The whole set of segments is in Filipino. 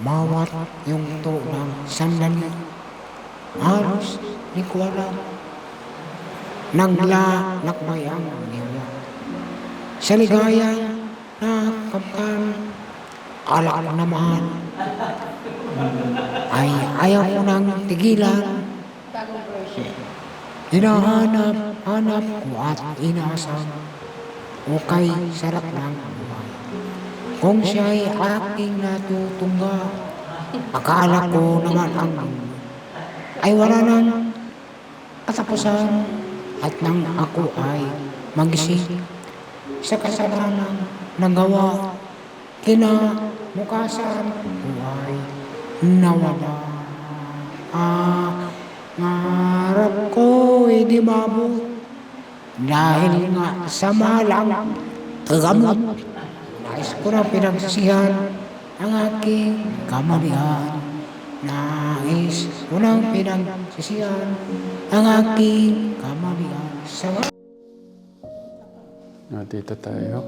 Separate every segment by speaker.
Speaker 1: Mawat yung to ng sandali. Halos di ko alam. Naglalakbay ang diwa. Sa ligayang nakamtan, alak na mahal. Ay ayaw ko nang tigilan. Hinahanap ko at inasam. Okay, sarap ng buhay. Kung siya'y aking natutungga, akala ko naman ang mundo ay wala nang katapusan. At nang ako ay magising sa kasalanan ng gawa, kinabukasan ko ay nawala. Ngarap ko'y di mabot dahil nga sa malang kagamot. Nais ko na pinagsisihan ang aking kamalian. Nais ko nang pinagsisihan ang aking kamalian.
Speaker 2: Dito tayo.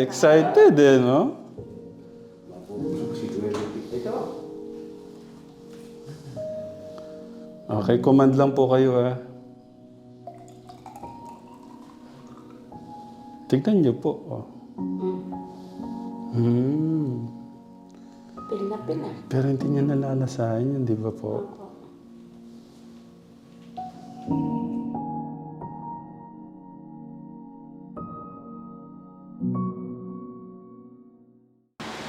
Speaker 2: Excited eh, no? Okay, command lang po kayo ah. Tignan niyo po. Oh.
Speaker 3: Pil na pil ah.
Speaker 2: Pero hindi niya nalalasahin yun, di ba po?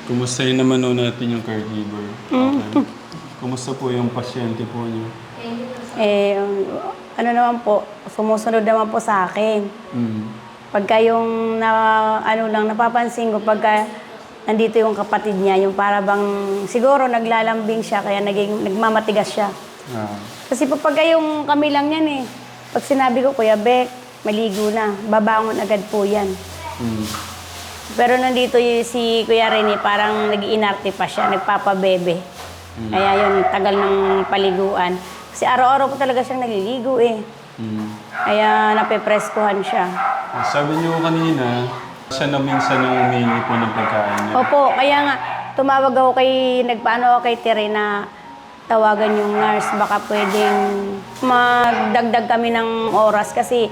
Speaker 2: Kumustahin naman natin yung caregiver? Okay. Kumusta po yung pasyente po niyo?
Speaker 3: Ano naman po, sumusunod naman po sa akin. Pagka yung napapansin ko, pagka nandito yung kapatid niya, yung para bang siguro naglalambing siya, kaya nagmamatigas siya. Kasi pagka yung kami lang yan pag sinabi ko, Kuya Bek, maligo na, babangon agad po yan. Pero nandito si Kuya Rene, parang nag-iinarte pa siya, nagpapabebe. Kaya yun, tagal ng paliguan. Kasi araw-araw po talaga siyang naliligo Kaya napepreskuhan siya.
Speaker 2: Sabi niyo kanina, siya na minsan ang humingi po ng pagkain niya.
Speaker 3: Opo, kaya nga, tumawag ako nagpaano ako kay Tere na tawagan yung nurse. Baka pwedeng magdagdag kami ng oras kasi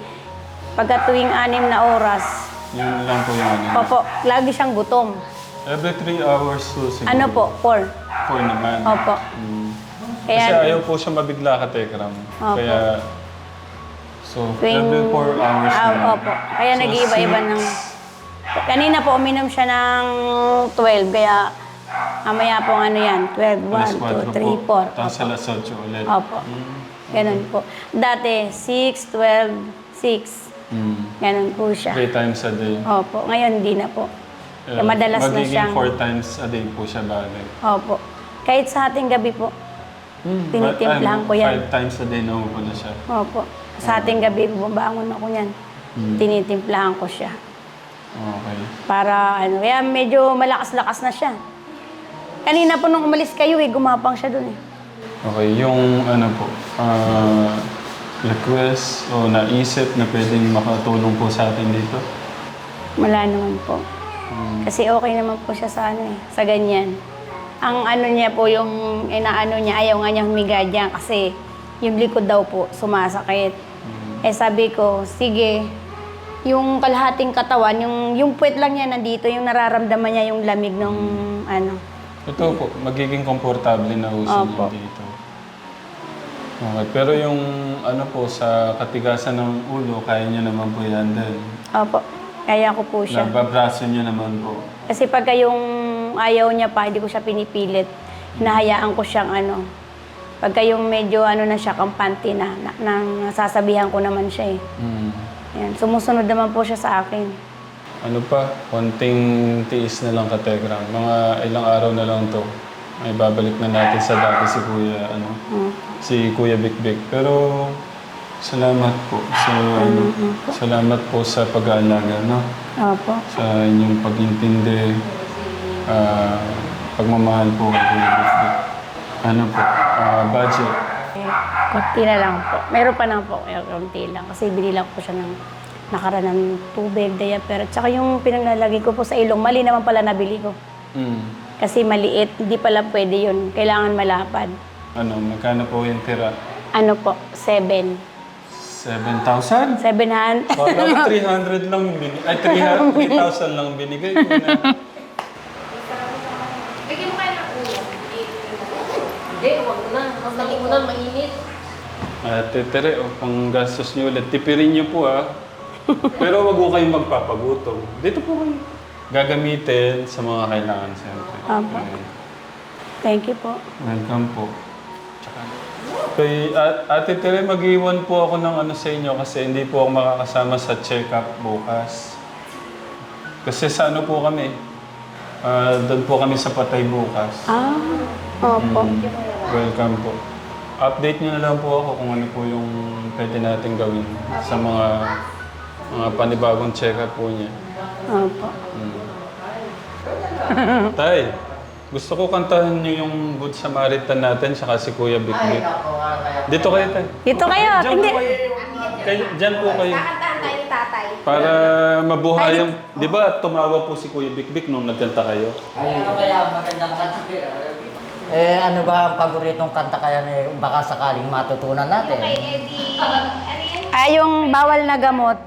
Speaker 3: pagka tuwing 6 na oras,
Speaker 2: Yun lang po yung
Speaker 3: opo, lagi siyang gutom.
Speaker 2: Every 3 hours po siguro.
Speaker 3: Ano po? 4.
Speaker 2: 4 naman.
Speaker 3: Opo.
Speaker 2: Kasi ayaw po siya mabigla ka, Tekram.
Speaker 3: Opo.
Speaker 2: Kaya, every 4 hours na.
Speaker 3: Opo. Kaya
Speaker 2: So,
Speaker 3: nag-iiba-iba ng... Kanina po, uminom siya ng 12. Kaya, mamaya po yan. 12, 1, 2, 3, 4.
Speaker 2: Tapos alas 8 ulit.
Speaker 3: Opo. Ganun po. Dati, 6, 12, 6. Ganun po siya.
Speaker 2: 3 times a day.
Speaker 3: Opo. Ngayon, hindi na po. Kaya madalas na siyang...
Speaker 2: Magiging 4 times a day po siya balik.
Speaker 3: Opo. Kahit sa ating gabi po, tinitimplahan ko yan.
Speaker 2: 5 times a day na po na siya.
Speaker 3: Opo. Sa ating gabi, bumabangon ako yan. Tinitimplahan ko siya.
Speaker 2: Okay.
Speaker 3: Para kaya medyo malakas-lakas na siya. Kanina po nung umalis kayo gumapang siya dun
Speaker 2: Okay, yung request o naisip na pwedeng makatulong po sa atin dito?
Speaker 3: Wala naman po. Kasi okay naman po siya sa sa ganyan. Ang niya po, yung inaano niya, ayaw nga niya humiga dyan kasi yung likod daw po sumasakit. Sabi ko, sige, yung kalahating katawan, yung puwet lang niya nandito, yung nararamdaman niya yung lamig ng
Speaker 2: Ito po, magiging komportable na uso niya dito. Okay, pero yung sa katigasan ng ulo, kaya niya naman po yan din.
Speaker 3: Opo, kaya ko po siya.
Speaker 2: Nababraso niya naman po.
Speaker 3: Kasi pagka yung ayaw niya pa, hindi ko siya pinipilit. Hinahayaan ko siyang Pagka yung medyo na siya, kampante na nasasabihan ko naman siya Yan, sumusunod naman po siya sa akin.
Speaker 2: Konting tiis na lang ka, Tegram. Mga ilang araw na lang to. May babalik na natin sa dati si Kuya, si Kuya Bikbik. Pero salamat po sa salamat po sa pag-aalaga, no?
Speaker 3: Opo.
Speaker 2: Sa inyong pag-intindi, pagmamahal po kay Kuya Bikbik. Budget.
Speaker 3: Konti na lang po. Meron pa lang po, konti lang. Kasi binilang ko siya ng nakaraan ng tubig, diaper. At saka yung pinaglalagay ko po sa ilong, mali naman pala nabili ko.
Speaker 2: Mm.
Speaker 3: Kasi maliit, hindi pala pwede yun. Kailangan malapad.
Speaker 2: Ano, magkano po yung tira?
Speaker 3: Ano po, 7.
Speaker 2: 7,000?
Speaker 3: 700.
Speaker 2: Parang 300 lang binigay. Ay, 3,000 lang binigay ko na.
Speaker 4: Bigyan mo kayo ng ulam. Hindi, huwag mo na. Mas lagi mo na, mainit.
Speaker 2: Ate Tere, pang gastos niyo ulit. Tipirin niyo po Pero wag ko kayong magpapagutom. Dito po kayo. Gagamitin sa mga kailangan siyempre.
Speaker 3: Opo.
Speaker 2: Okay.
Speaker 3: Thank you po.
Speaker 2: Welcome po. Kay Ate Tere, mag-iwan po ako ng ano sa inyo kasi hindi po ako makakasama sa check-up bukas. Kasi sa ano po kami? Doon po kami sa Patay bukas.
Speaker 3: Opo.
Speaker 2: Welcome po. Update niyo na lang po ako kung ano po yung pwede natin gawin sa mga panibagong check-up po niya.
Speaker 3: Opo.
Speaker 2: Tay, gusto ko kantahan niyo yung Good Samaritan natin saka si Kuya Big Big. Dito kayo, Tay.
Speaker 3: Dito kayo.
Speaker 2: Diyan
Speaker 3: Hindi.
Speaker 2: po kayo. Diyan po kayo.
Speaker 4: Kakantahan tayo ni tatay.
Speaker 2: Para mabuhay yung... Di ba tumawag po si Kuya Big Big nung nagkanta kayo?
Speaker 5: Ay, ano kaya magandang kanta? Ano ba ang paboritong kanta kaya baka sakaling matutunan natin?
Speaker 4: Kay Eddie, ano yan?
Speaker 3: Yung bawal na gamot.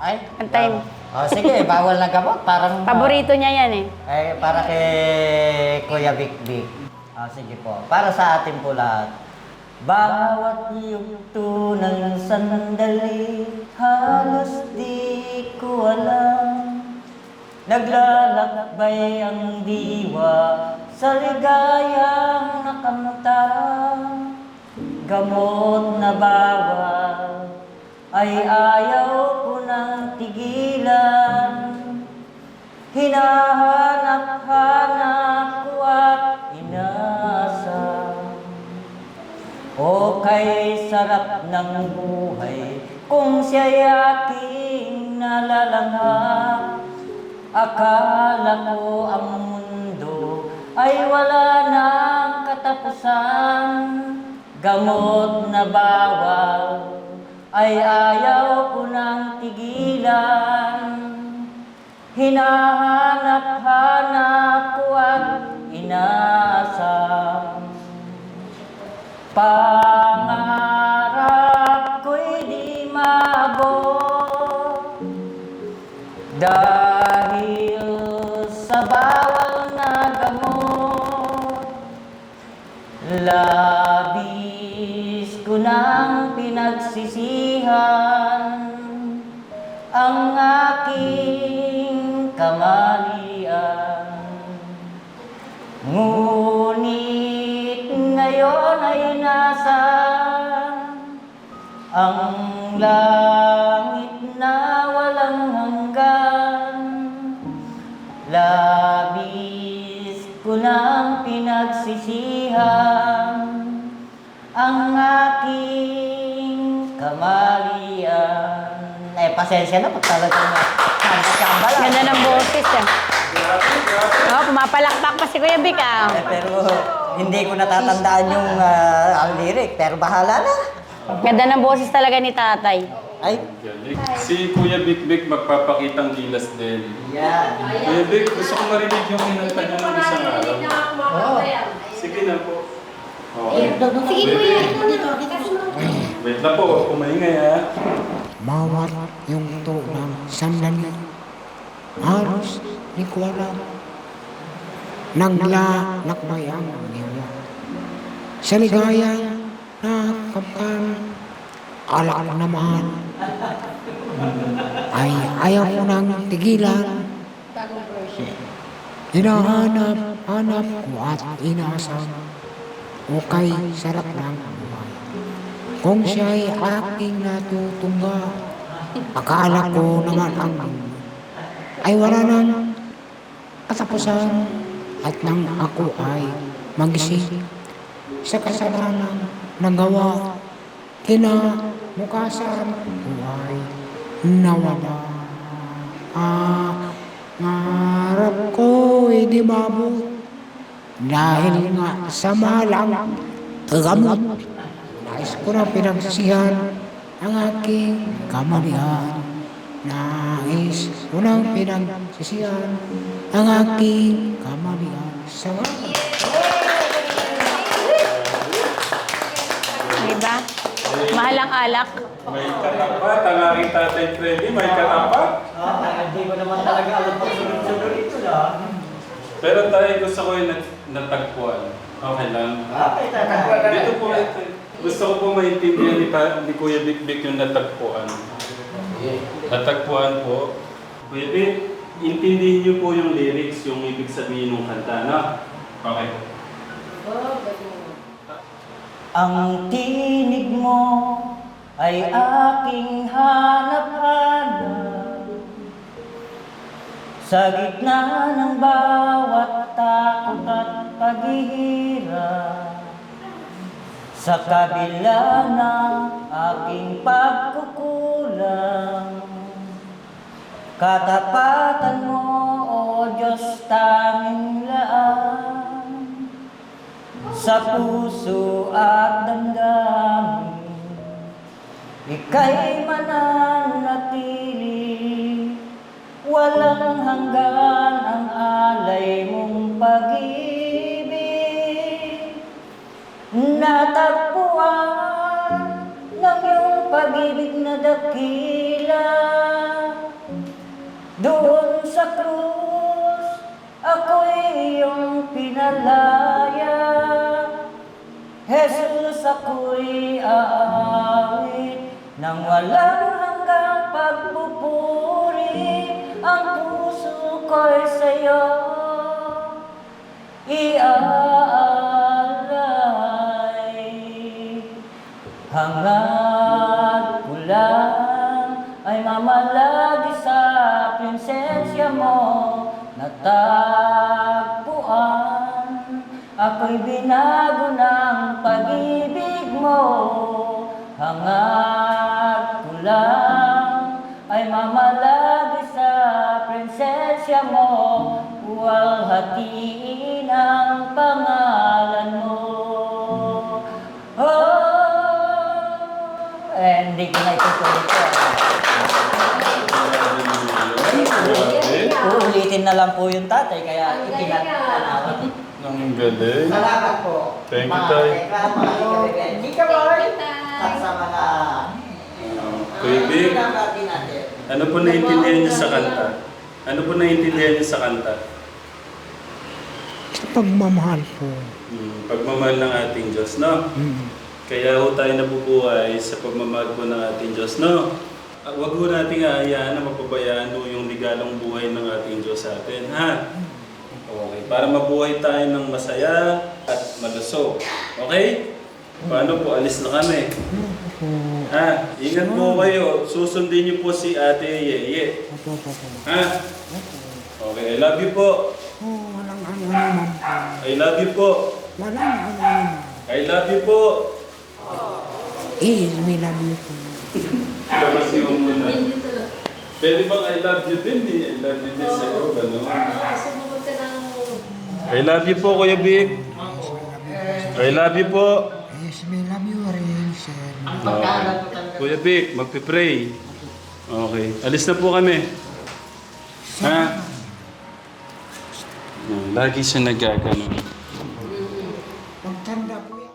Speaker 5: Ay,
Speaker 3: Antayin.
Speaker 5: sige, bawal na gamot. Parang...
Speaker 3: Paborito niya yan eh.
Speaker 5: Ay, para kay Kuya Big Big. Sige po. Para sa atin po lahat. Bawat yugto ng sandali, halos di ko alam. Naglalakbay ang diwa sa ligayang nakamtan. Gamot na bawal ay ayaw ko nang tigilan. Hinahanap-hanap ko at inaasam. O kay sarap ng buhay kung siya'y aking nalalanghap. Akala ko ang mundo ay wala nang katapusan. Gamot na bawal ay ayaw ko nang tigilan. Hinahanap-hanap ko at inaasam. Pangarap ko'y di maabot dahil sa bawal na gamot. Labis ko nang pinagsisihan ang aking kamalian. Ngunit ngayon ay nasa ang langit na walang hanggan. Labis ko nang pinagsisihan ang aking kamalian. Pasensya na pag talagang kamba lang.
Speaker 3: Ganda ng boses ah. Pumapalakpak pa si Kuya Vic
Speaker 5: Pero hindi ko natatandaan yung lyric, pero bahala na.
Speaker 3: Ganda ng boses talaga ni tatay.
Speaker 5: Ay,
Speaker 2: Si Kuya Big Big magpapakitang gilas din.
Speaker 5: yan.
Speaker 2: Kuya Big, gusto ko marinig yung kinanta niyo ng isang araw.
Speaker 5: Oo.
Speaker 2: Sige na po.
Speaker 4: Sige kuya, ito na.
Speaker 2: Wait na po, kumaingay
Speaker 1: Mawat yung ng sandali. Halos di ko alam. Naglalakbay ang diwa. Sa ligaya na kapkan, alak naman. Ay ayaw ko nang tigilan. Hinahanap-hanap ko at inasam. Okay, sarap ng buhay. Kung siya'y aking natutungga, akala ko naman ang mundo ay wala nang katapusan at nang ako ay magising sa kasalanan ng gawa, kinabukasan ko ay nawala. Ngarap ko ay di mabot dahil nga sa malang gamot. Nais ko na pinagsisihan ang aking kamalian. Nais ko na pinagsisihan ang aking kamalian sa
Speaker 3: Diba? Mahal ang alak.
Speaker 2: May katapat, ang aking tatay Freddy, may katapat.
Speaker 5: Hindi ko naman talaga alam pag sunod-sunod ito lang.
Speaker 2: Pero tayo gusto ko yung natagpuan. Okay lang.
Speaker 5: Okay, tatagpuan
Speaker 2: Dito po, gusto ko po maintindihan ni Kuya Big Big yung natagpuan. Natagpuan po. Kuya Big, intindihin niyo po yung lyrics, yung ibig sabihin ng kanta, no? Okay.
Speaker 5: Ang tinig mo ay aking hanap-hanap sa gitna ng bawat takot at paghihirap. Sa kabila ng aking pagkukulang, katapatan mo, O Diyos, tanging laan sa puso at damdamin. Ika'y mananatili, walang hanggan ang alay mong pag-ibig. Natagpuan ng iyong pag-ibig na dakila. Doon sa krus, ako'y iyong pinalaya. Jesus, ako'y aawit nang walang hanggang pagpupuri. Ang puso ko'y sa'yo iaalay. Hangad ko lang ay mamalagi sa presensya mo. Natagpuan, ako'y binago ng pag-ibig mo. Hangad ko lang ay mamalagi sa presensya mo. Huwag hatiin ang pangalan mo. Hindi ko na itutuloy ko. Uulitin na lang po yung tatay, kaya itinatanawan.
Speaker 2: Ang galing.
Speaker 5: Salamat po.
Speaker 2: Thank you, Tay.
Speaker 5: Hindi ka ba? At sa mga...
Speaker 2: Kuya Big, ano po naiintindihan niyo sa kanta? Ano po naiintindihan niyo sa kanta?
Speaker 1: Sa pagmamahal po.
Speaker 2: Pagmamahal ng ating Diyos, no? Kaya ho tayo nabubuhay sa pagmamahal po ng ating Diyos, no? Huwag ho nating aayaan na mapabayaan ho yung ligalong buhay ng ating Diyos sa atin, ha? Okay, para mabuhay tayo ng masaya at malusog. Okay? Paano po? Alis na kami. Ha? Ingat po kayo. Susundin niyo po si Ate Yeye. Ha? Okay, I love you po.
Speaker 1: Walang ano naman po.
Speaker 2: I love you po.
Speaker 1: Walang ano naman.
Speaker 2: I love you po.
Speaker 1: May love you po.
Speaker 2: Labas yung muna. Pwede bang I love you din? I love you din sa'yo. Gano'n.
Speaker 4: Sumubot ka ng...
Speaker 2: I love you po, Kuya Big. I love you po.
Speaker 1: Yes, may love you rin, sir.
Speaker 2: Okay. Kuya Big, magpipray. Okay. Alis na po kami. Ha? Lagi siya nagagano.
Speaker 1: Magtanda po yan.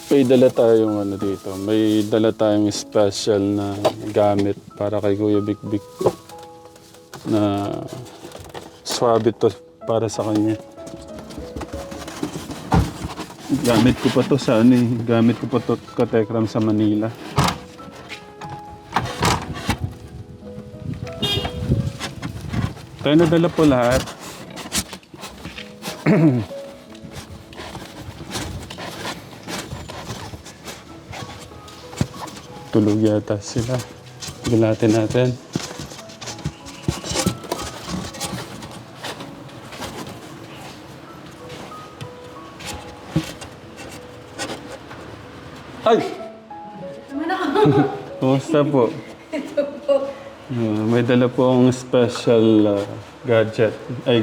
Speaker 2: May dala tayong ano dito. May dala tayong special na gamit para kay Kuya Big Big na swabe to para sa kanya. Gamit ko pa to sa ano eh. Gamit ko pa to katekram sa Manila. Tayo nadala po lahat. Tulog yata sila. Gulatin natin. Ay! Kumusta po?
Speaker 4: Ito po.
Speaker 2: May dala po ang special gadget, ay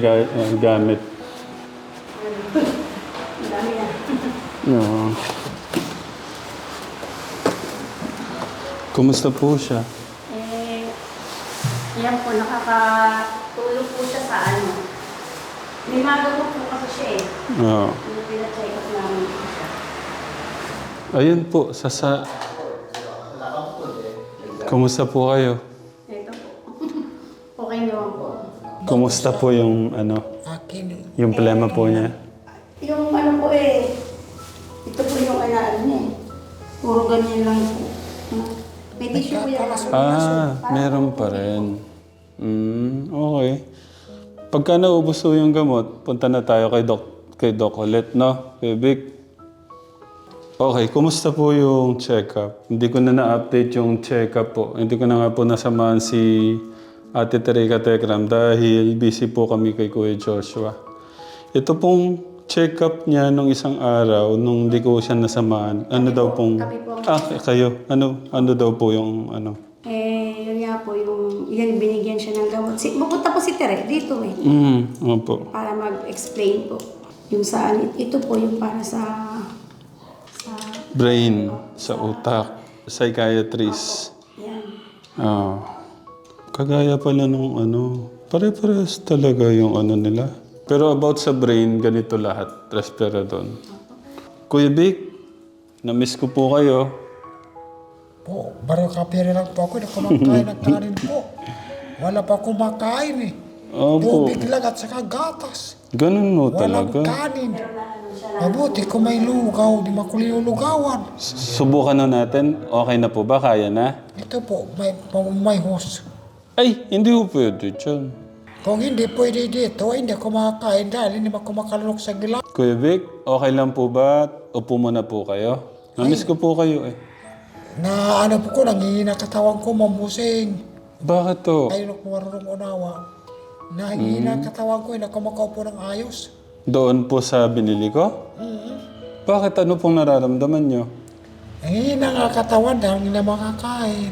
Speaker 2: gamit. No. Kumusta po siya?
Speaker 3: Yan po, nakakatulog po siya sa ano. May magawa po kasi siya eh.
Speaker 2: Oo.
Speaker 3: Yung pina-check up namin po siya.
Speaker 2: Ayun po, Kumusta po kayo?
Speaker 3: Ito po. Okay naman po.
Speaker 2: Kumusta po yung
Speaker 1: Akin,
Speaker 2: yung problema po niya?
Speaker 3: Yung ano po eh, ito po yung ano niya eh. Puro ganyan lang po. May tissue po yung
Speaker 2: Meron pa rin. Okay. Pagka naubos po yung gamot, punta na tayo kay Doc ulit, no? Kay Vic. Okay, kumusta po yung check-up? Hindi ko na na-update yung check-up po. Hindi ko na nga po nasamahan si Ate Teresa Tekram dahil busy po kami kay Kuya Joshua. Ito pong check-up niya nung isang araw, nung hindi ko siya nasamahan. Ano daw pong...
Speaker 3: kami po.
Speaker 2: Kayo. Ano daw po yung ano?
Speaker 3: Yun nga po, yan binigyan siya ng gamot. Pupunta po si Tere dito eh.
Speaker 2: Opo.
Speaker 3: Para mag-explain po. Yung saan, ito po yung para sa
Speaker 2: Brain, sa utak, psychiatrist.
Speaker 3: yan.
Speaker 2: Kagaya pala nung pare-parehas talaga yung nila. Pero about sa brain, ganito lahat, Risperidone. Kuya Vic, na-miss ko po kayo.
Speaker 1: po, baro kapire lang po ako na kumakain ng kanin po. Wala pa kumakain eh.
Speaker 2: Opo.
Speaker 1: Tubig lang at saka gatas.
Speaker 2: Ganun mo
Speaker 1: Walang
Speaker 2: talaga.
Speaker 1: kanin. Mabuti kung may lugaw, di makululugawan.
Speaker 2: Subukan na natin. Okay na po ba? Kaya na?
Speaker 1: Ito po, may host.
Speaker 2: Ay, hindi po pwede dyan.
Speaker 1: Kung hindi pwede dito, hindi ako makakain dahil hindi ako makalunok sa gila.
Speaker 2: Kuya Vic, okay lang po ba? Upo muna po kayo. Na-miss ko po kayo eh.
Speaker 1: Na ano po ko, nangihina katawan ko, mambusing.
Speaker 2: Bakit to?
Speaker 1: Ayun ako marunong unawa. Nangihina katawan ko, hindi ako makaupo ng ayos.
Speaker 2: Doon po sa binili ko? Bakit? Ano pong nararamdaman nyo?
Speaker 1: Nangihina nga katawan dahil hindi na makakain.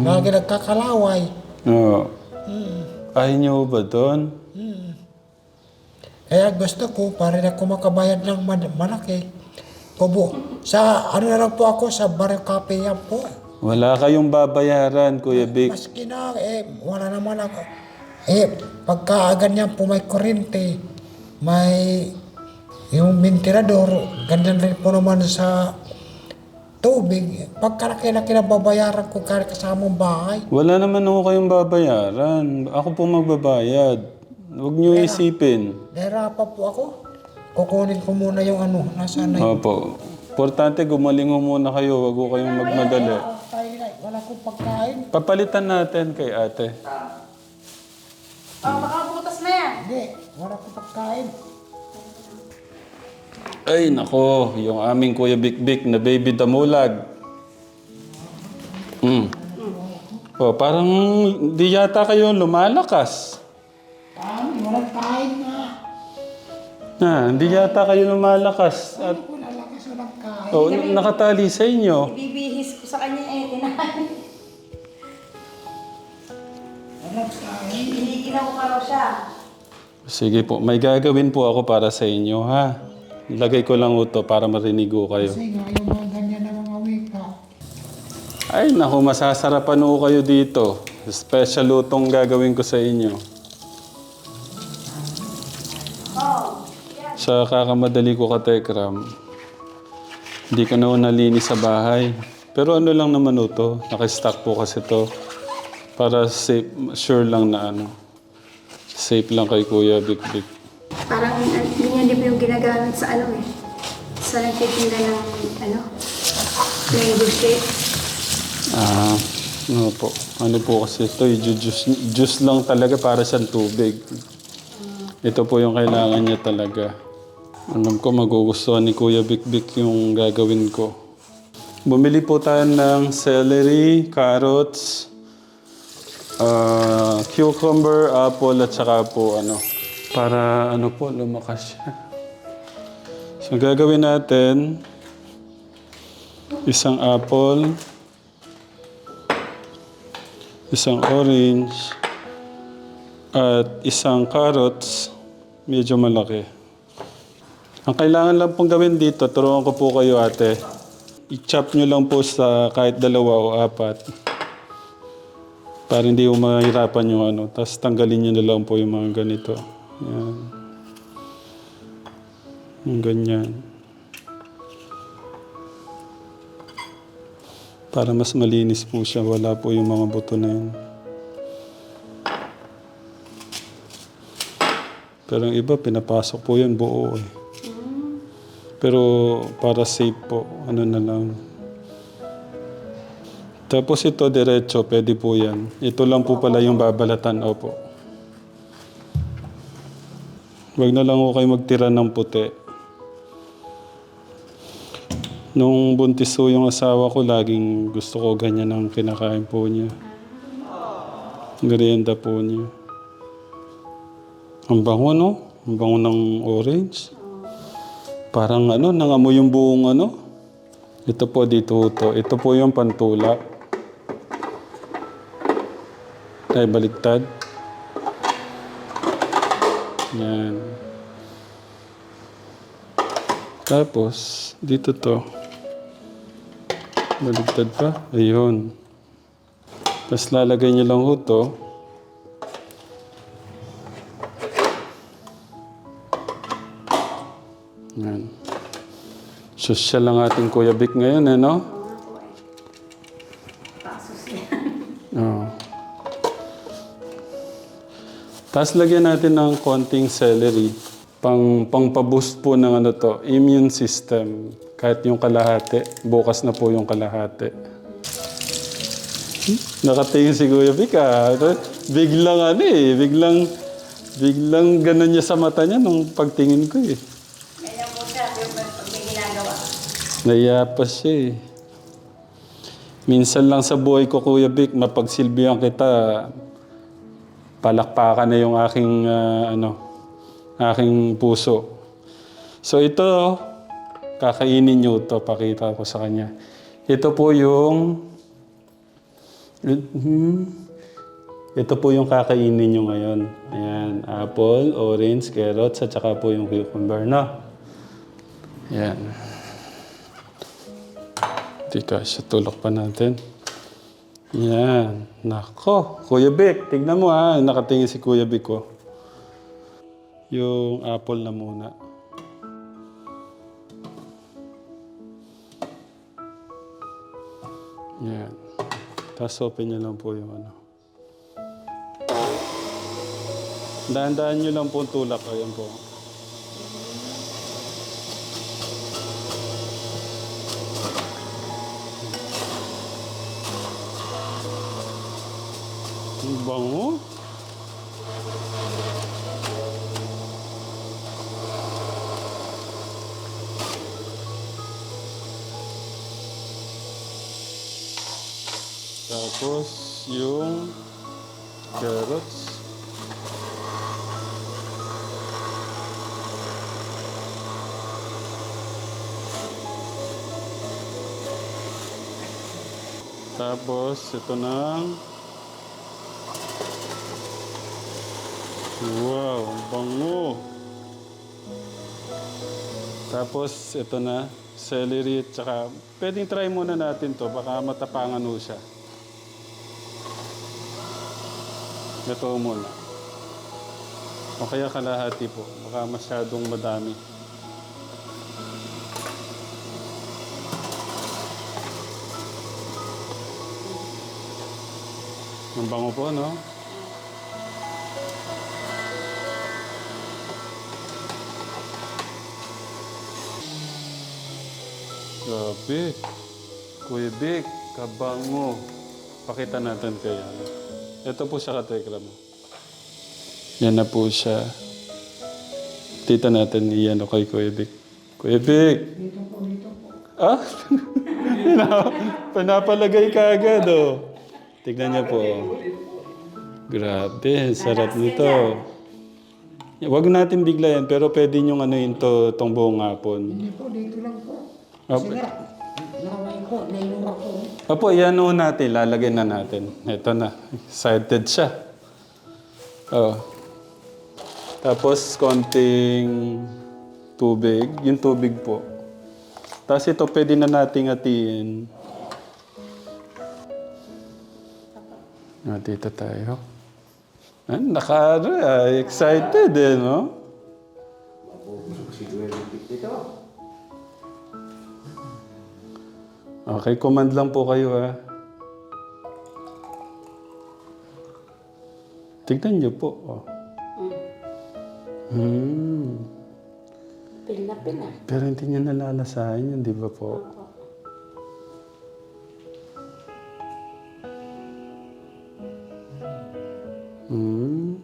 Speaker 1: Lagi nagkakalaway.
Speaker 2: Oo. Ayaw nyo ba doon?
Speaker 1: Kaya gusto ko, para na ako makabayad ng malaki. Kubo, ano na lang po ako sa Barrio Cafe yan po.
Speaker 2: Wala kayong babayaran, Kuya Vic.
Speaker 1: Maski na, wala naman ako. Pagka ganyan po may kurente, may yung ventilador, ganyan rin po naman sa tubig. Pagkalaki-laki na babayaran ko kahit kasamang bahay.
Speaker 2: Wala naman ako kayong babayaran. Ako po magbabayad. Huwag nyo isipin.
Speaker 1: Nahirapan po ako. Kukunin ko muna yung nasaan na yun.
Speaker 2: Opo. Importante, gumaling mo muna kayo. Huwag ko kayong magmadali.
Speaker 1: Wala akong pagkain.
Speaker 2: Papalitan natin kay ate.
Speaker 3: Baka butas na yan.
Speaker 1: Hindi, wala akong pagkain.
Speaker 2: Ay, nako. Yung aming Kuya Bik-Bik na baby damulag. Parang di yata kayo lumalakas.
Speaker 1: Walang kain na.
Speaker 2: Hindi yata kayo lumalakas. At,
Speaker 1: Wala lakas, walang kain.
Speaker 2: nakatali sa inyo.
Speaker 3: Ibibihis ko sa kanya tinahan.
Speaker 1: Walang kain.
Speaker 3: Hiniginaw ko ka raw siya.
Speaker 2: Sige po, may gagawin po ako para sa inyo, ha? Ilagay ko lang ito para marinig ko kayo.
Speaker 1: Kasi nga yung mga ganyan na mga wika.
Speaker 2: Ay, naku, masasarapan po kayo dito. Special lutong gagawin ko sa inyo. Sa kakamadali ko ka, Tekram, hindi ko na nalinis sa bahay. Pero ano lang naman ito, nakastock po kasi ito. Para safe, sure lang na safe lang kay Kuya Bik-Bik.
Speaker 3: Parang ganyan din po yung ginagamit sa sa nagtitinda ng mango shake.
Speaker 2: Ano po. Ano po kasi ito, juice lang talaga para sa tubig. Ito po yung kailangan niya talaga. Alam ko magugustuhan ni Kuya Bik-Bik yung gagawin ko. Bumili po tayo ng celery, carrots, cucumber, apple, at saka po para po, lumakas siya. So gagawin natin, isang apple, isang orange, at isang carrots, medyo malaki. Ang kailangan lang pong gawin dito, turuan ko po kayo ate. I-chop nyo lang po sa kahit 2 o 4. Para hindi mo mahirapan yung ano. Tapos tanggalin nyo na lang po yung mga ganito. Yan. Yung ganyan. Para mas malinis po siya. Wala po yung mga buto na yun. Pero yung iba, pinapasok po yun buo eh. Pero para safe po, ano na lang. Tapos ito, diretso, pwede po yan. Ito lang po pala yung babalatan. Opo. Huwag na lang ko kayo magtira ng puti. Nung buntis po yung asawa ko, laging gusto ko ganyan ang kinakain po niya. Merienda po niya. Ang bango, no? Ang bango ng orange. Parang ano, nangamoy yung buong ano. Ito po dito to. Ito po yung pantulak. Ay, baliktad. Yan. Tapos, dito to. Baliktad pa. Ayun. Tapos lalagay niyo lang ho to. Yan. Social lang ating Kuya Vic ngayon, eh, no? Oo. Tapos lagyan natin ng konting celery. Pang-paboost po ng ano to, immune system. Kahit yung kalahati, bukas na po yung kalahati. Nakatingin si Kuya Vic, ah. Biglang ano eh, biglang ganun niya sa mata niya nung pagtingin ko eh.
Speaker 3: Kaya po siya, yung pag may ginagawa.
Speaker 2: Nayapas siya eh. Minsan lang sa buhay ko, Kuya Vic, mapagsilbihan kita, palakpakan na yung aking, aking puso. So ito, kakainin niyo ito, pakita ko sa kanya. Ito po yung, ito po yung kakainin niyo ngayon. Ayan, apple, orange, carrots, at saka po yung cucumber, no? Ayan. Tika, siya tulok pa natin. Yan. Nako. Kuya Vic, tignan mo ha. Nakatingin si Kuya Vic ko. Yung apple na muna. Yan. Tapos open niyo lang po yung ano. Dahan-dahan niyo lang po ang tulak. Ayan po. Ang bango. Tapos yung carrots. Tapos ito ng wow, ang bango. Tapos ito na, celery at saka, pwedeng try muna natin to, baka matapangan ho siya. Ito muna. O kaya kalahati po, baka masyadong madami. Ang bango po, no? Grabe. Kuya Vic, kabango. Pakita natin kaya. Ito po siya katekra mo. Yan na po siya. Tita natin iyan o kay Kuya Vic. Kuya Vic! Dito po. Ah? Pinapalagay ka agad, oh. Tignan niya po. Grabe, sarap nito. Huwag natin biglayan, pero pwede niyong ano yun to, tong buong hapon.
Speaker 1: Hindi po, dito lang po.
Speaker 2: Opo.
Speaker 1: Kasi nga, naway ko, nainom ako.
Speaker 2: Opo, yan ho natin. Lalagay na natin. Ito na. Excited siya. Oh. Tapos, konting tubig. Yung tubig po. Tapos ito, pwede na nating hatiin. Dito tayo. Excited eh, no? Okay, command lang po kayo ha. Tignan niyo po. Oh.
Speaker 3: Pil na pil na.
Speaker 2: Pero hindi niya nalalasahan yun, di ba po? Hmm.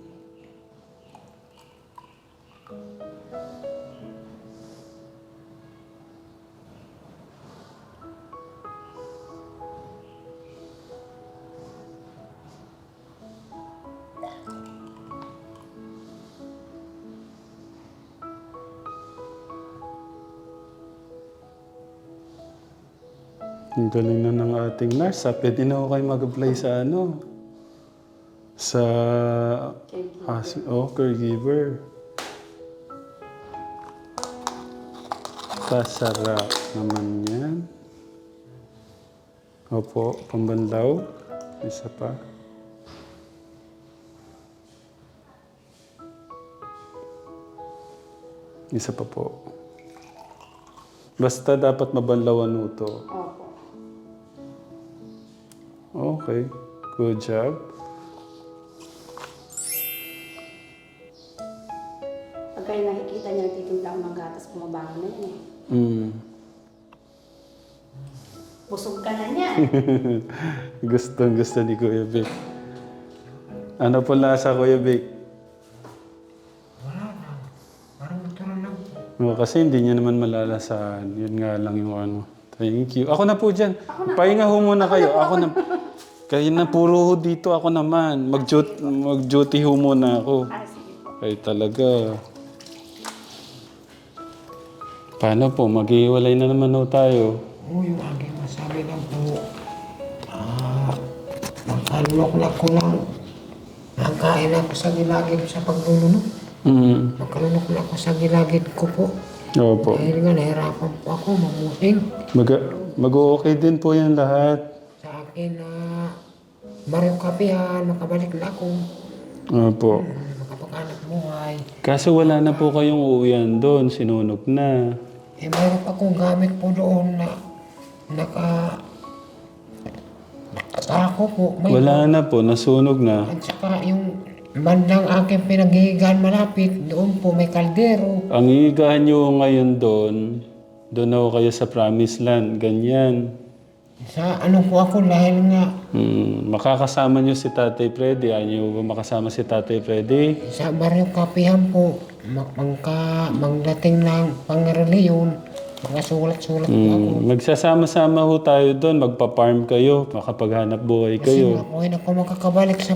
Speaker 2: Ang galing na ng ating nurse. Pwede na ako kayo mag-apply sa ano? Sa... caregiver. Pasarap naman yan. Opo, pambanlaw. Isa pa. Isa pa po. Basta dapat mabanlawan ito.
Speaker 3: Opo.
Speaker 2: Okay. Good job.
Speaker 3: Pag kayo nakikita niya, nagtitimpla ako ng gatas, bumabangon na yun eh. Busog ka na niya.
Speaker 2: Gusto ni Kuya Vic. Ano po lasa, Kuya Vic?
Speaker 1: Wala na. Parang natural lang po.
Speaker 2: No, kasi hindi niya naman malalasahan. Yun nga lang yung ano. Thank you. Ako na po dyan. Pahinga ho muna kayo. Ako na. Kayo na puro ho dito. Ako naman. Mag-duty ho muna ako.
Speaker 3: Sige po.
Speaker 2: Ay talaga. Paano po? Mag-iwalay na naman ho tayo.
Speaker 1: Oo, yung aking masabi lang po, magkalulok ko lang. Nakain ako sa gilagid sa paglulunok. Magkalulok na ako sa gilagid ko po.
Speaker 2: Opo.
Speaker 1: Dahil nga nahirapan po ako, mamuting.
Speaker 2: Mag-okay din po yan lahat.
Speaker 1: Sa akin na Mario Kapihan, makabalik na ako.
Speaker 2: Opo.
Speaker 1: Makapag-anak buhay.
Speaker 2: Kaso wala na po kayong uuwian doon. Sinunog na.
Speaker 1: Mayroon pa akong gamit po doon na nakatako po.
Speaker 2: Wala na po. Nasunog na.
Speaker 1: At saka yung bandang aking pinaghihigaan malapit, doon po may kaldero.
Speaker 2: Ang iigahan nyo ngayon doon na ho kayo sa Promised Land. Ganyan.
Speaker 1: Sa ano po ako dahil nga
Speaker 2: Makakasama nyo si Tatay Freddy. Ayaw nyo ba makasama si Tatay Freddy?
Speaker 1: sa Mario Kapihan po, magdating ng pangreliyon, makasulat-sulat po ako.
Speaker 2: Magsasama-sama ho tayo doon. Magpa-farm kayo. Makapaghanap buhay
Speaker 1: Kasi
Speaker 2: kayo.
Speaker 1: ako hindi ako makakabalik sa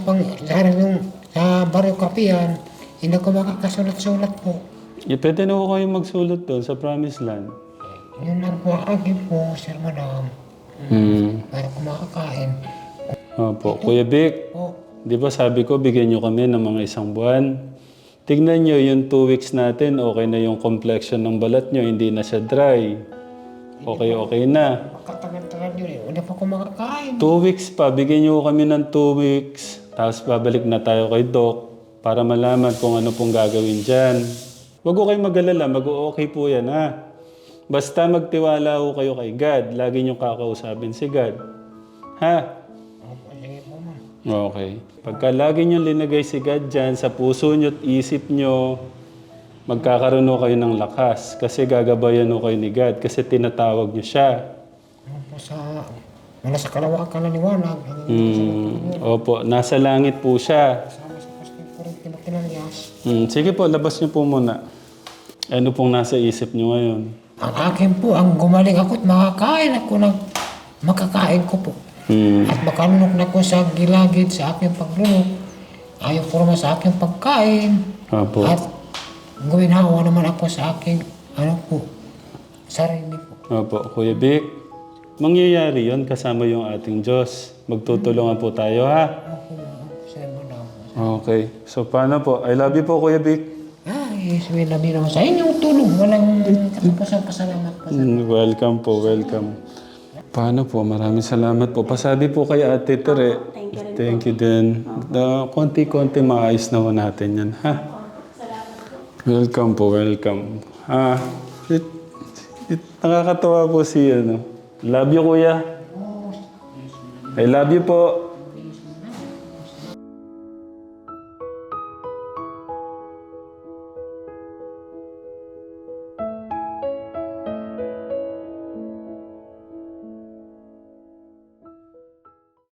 Speaker 1: sa Mario Kapihan, hindi ako makakasulat-sulat po.
Speaker 2: Pwede na ho kayo magsulat doon sa Promised Land.
Speaker 1: Yun lang po ang akin po, Sir Madam. Para ko makakain.
Speaker 2: Opo. Kuya Vic,
Speaker 1: Po,
Speaker 2: di ba sabi ko bigyan nyo kami ng mga 1 buwan? Tignan nyo yung 2 weeks natin, okay na yung complexion ng balat nyo, hindi na siya dry. Okay na.
Speaker 1: makatagal-tagal yun eh. Hindi pa ako makakain.
Speaker 2: 2 weeks pa, bigyan nyo kami ng 2 weeks. Tapos babalik na tayo kay Doc para malaman kung ano pong gagawin dyan. Huwag ko kayong mag-alala, mag-okay po yan ha. Basta magtiwala ho kayo kay God. Lagi nyo kakausapin si God. Ha?
Speaker 1: Opo, sige po ma'am.
Speaker 2: Okay. Pagka lagi nyo linagay si God dyan sa puso nyo at isip nyo, magkakaroon ho kayo ng lakas. Kasi gagabayan ho kayo ni God. Kasi tinatawag nyo siya.
Speaker 1: Opo, wala sa kalawa ka naliwanag.
Speaker 2: Opo, nasa langit po siya.
Speaker 1: Sama sa Pastor Corinto Kinalias.
Speaker 2: Sige po, labas nyo po muna. Ano pong nasa isip nyo ngayon?
Speaker 1: Ang akin po, ang gumaling ako at makakain ako ng makakain ko po. At makalunok na ko sa gilagid sa aking paglunok. Ayaw po naman sa aking pagkain.
Speaker 2: Opo.
Speaker 1: At guminawa naman ako sa aking, sarili po.
Speaker 2: Opo, Kuya Vic. Mangyayari yon kasama yung ating Diyos. Magtutulungan po tayo ha.
Speaker 1: Opo, Sir Madam.
Speaker 2: Okay. So paano po? I love you po, Kuya Vic.
Speaker 1: Sabi naman sa inyong tulong. Walang katapos-pasalamat po.
Speaker 2: Welcome po, welcome. Paano po? Maraming salamat po. Pasabi po kay Ate Tere.
Speaker 3: Thank you rin
Speaker 2: Thank you din. Konti-konti maayos na po natin yan, ha? Welcome po, welcome. Nakakatawa po si ano. Love you, kuya. I love you po.